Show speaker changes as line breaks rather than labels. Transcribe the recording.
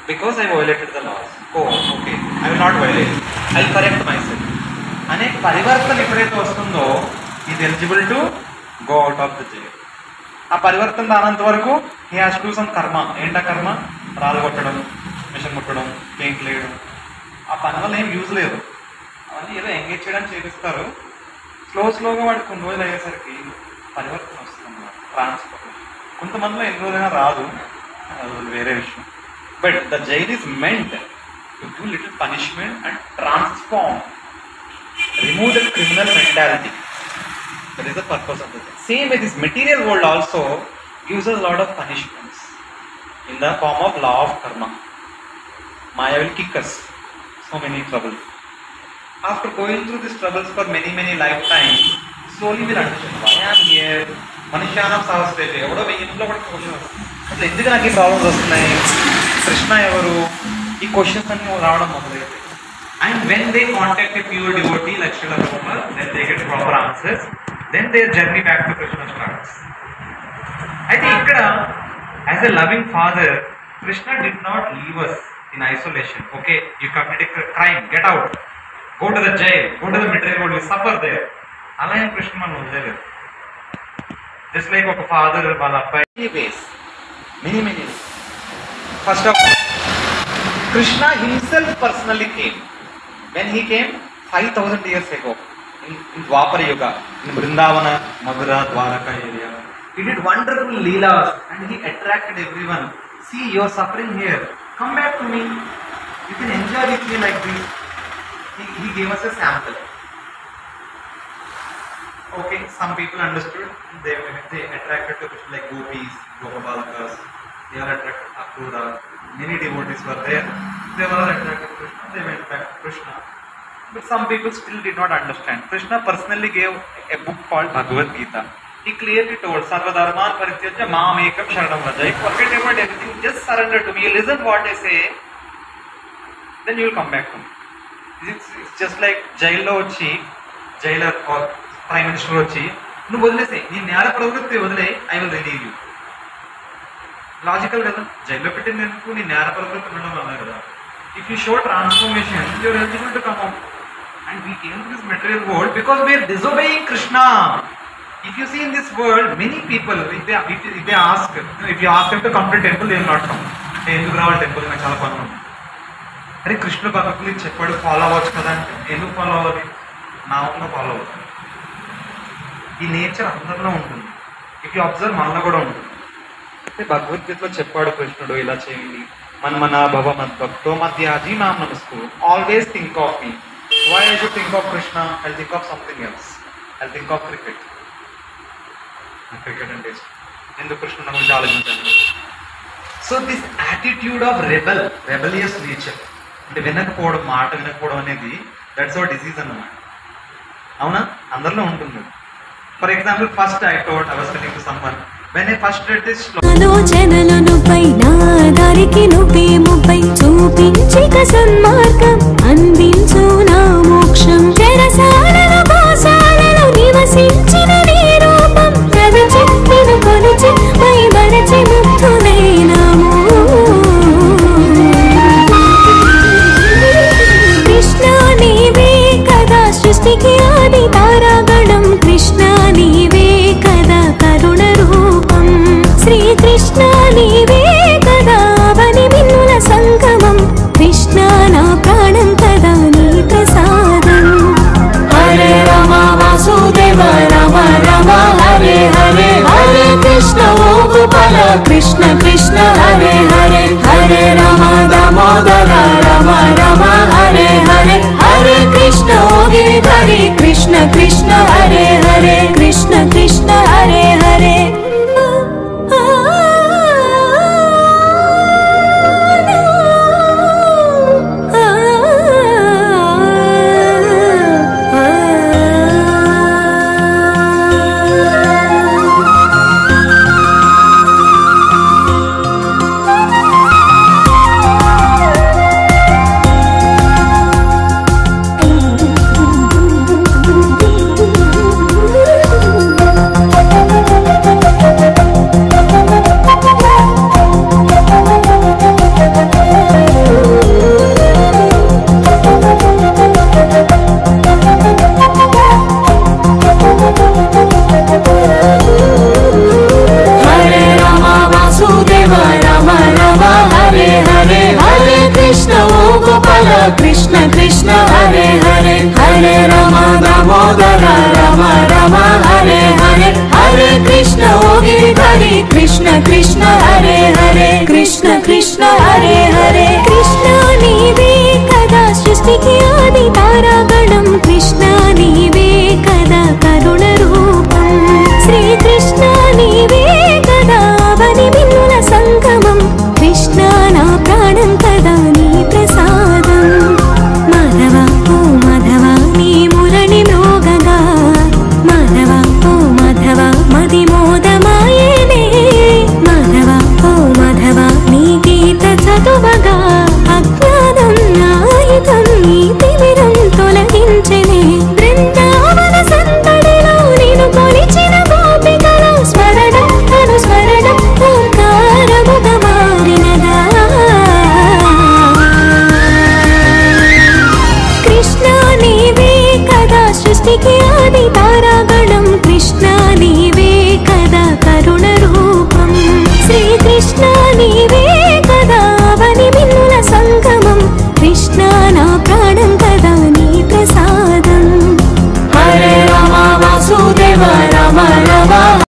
because I violated the laws. Oh, okay, I will not violate. I'll correct myself. అనే పరివర్తన ఎప్పుడైతే వస్తుందో is eligible to go out of the jail. ఆ పరివర్తన రానంత వరకు హీ హాస్ టు సమ్ కర్మ. ఏంటా కర్మ? రాళ్ళు కొట్టడం, మిషన్ ముట్టడం, పెయింట్లు వేయడం. ఆ పని వల్ల ఏం యూజ్ లేదు. అవన్నీ ఏదో ఎంగేజ్ చేయడానికి చేపిస్తారు. స్లోగా వాడికి కొన్ని రోజులు అయ్యేసరికి పరివర్తన వస్తుంది అన్నమాట. ట్రాన్స్ఫర్ కొంతమందిలో ఎన్ని రోజులైనా రాదు, అది వేరే విషయం. But the jail is meant to give little punishment and transform, remove the criminal mentality. That is the purpose of the thing. Same way this material world also gives us a lot of punishments in the form of law of karma. Maya will kick us so many troubles. After going through these troubles for many lifetimes, slowly we'll understand why I am here. Manishyanam sahasrete evado ve inlo కూడా question వస్తుంది. అసలు ఎందుకు నాకు ఈ problems వస్తున్నాయి, కృష్ణ ఎవరు, ఈ questions అన్ని రావడం మొదలైతే. And when they contact a pure devotee like Srila Prabhupada, then they get proper answers. Then their journey back to Krishna starts. I think ikkada, as a loving father, Krishna did not leave us in isolation. Okay, you committed a crime, get out. Go to the jail, go to the material world, you suffer there. Ala em Krishna man vadaలేదు. Just like oka father wala abbayi ways. Many. First of all, Krishna himself personally came. When he came 5,000 years ago in Dwapara Yuga, in Vrindavana, Mathura, Dwaraka area, he did wonderful leelas and he attracted everyone. See, you are suffering here. Come back to me. You can enjoy with me like this. He gave us a sample. Okay, some people understood. They attracted to Krishna like gopis, gopabalakas. They are attracted to Akrura. Many devotees were there. They were all attracted to Krishna. They went back to Krishna. But some people still did not understand. Krishna personally gave a book called Bhagavad Gita. He clearly told, Sarvadharman Parityajya Mam Ekam Sharanam Vraja. Forget about everything. Just surrender to me. You listen what I say. Then you will come back to me. It's just like jail lo vachi, jailer or prime minister vachi, nu vadilese, nee న్యాయ ప్రవృత్తి వదిలే, I will relieve you. Logical కదా, జైల్లో పెట్టినందుకు నీ న్యాయ ప్రవృత్తి ఉండడం అన్నారు కదా. If you show transformation, you are eligible to come out. And we came to this material world because we are disobeying Krishna. If you see in this world, many people, if they ask, if you ask them to come to temple, they will not come. ఎందుకు రావాలి temple, నాకు చాలా పనులు ఉంది. అరే కృష్ణ భగవద్గీత చెప్పాడు follow అవ్వచ్చు కదా అంటే, ఎందుకు ఫాలో అవ్వాలి? నా ఉన్న ఫాలో అవుతాను. ఈ నేచర్ అందరిలో ఉంటుంది. ఇఫ్ యూ అబ్జర్వ్ మనలో కూడా ఉంటుంది. అంటే భగవద్గీతలో చెప్పాడు కృష్ణుడు ఇలా చేయండి, మన్మనా భవ మద్భక్తో మధ్యాజీ మాం నమస్కు, always think of me. Why I should think of Krishna? I think of something else. I think of cricket. Cricket అంటే ఎందుకు కృష్ణుడు గురించి ఆలోచించాను. So this attitude of rebellious nature, అంటే వినకపోవడం, మాట వినకపోవడం అనేది దట్స్ అవర్ డిసీజ్ అన్నమాట. అవునా, అందరిలో ఉంటుంది. For example, first I was telling to someone, when I first read this
ఆలోచనలు నువ్వై నా దారికి నువ్వే ముప్పై చూపించిక సన్మార్గం అందించు నా మోక్షం చెరసాలలో గోశాలలో నివసించిన నీ రూపం ప్రదచి నిన్ను కొలిచి మై మరచి ముక్తులైనాము. కృష్ణ నీవే కదా సృష్టికి ఆది తారాగణం, కృష్ణ నీవే కదా కరుణ రూపం, శ్రీకృష్ణ నీవే కదా అవని మిన్నుల సంగమం, కృష్ణ నా ప్రాణ कृष्ण ओ गोपाल कृष्ण कृष्ण हरे हरे हरे राम दामोदर राम राम हरे हरे हरे कृष्ण ओ गिरिधारी कृष्ण कृष्ण हरे हरे कृष्ण कृष्ण हरे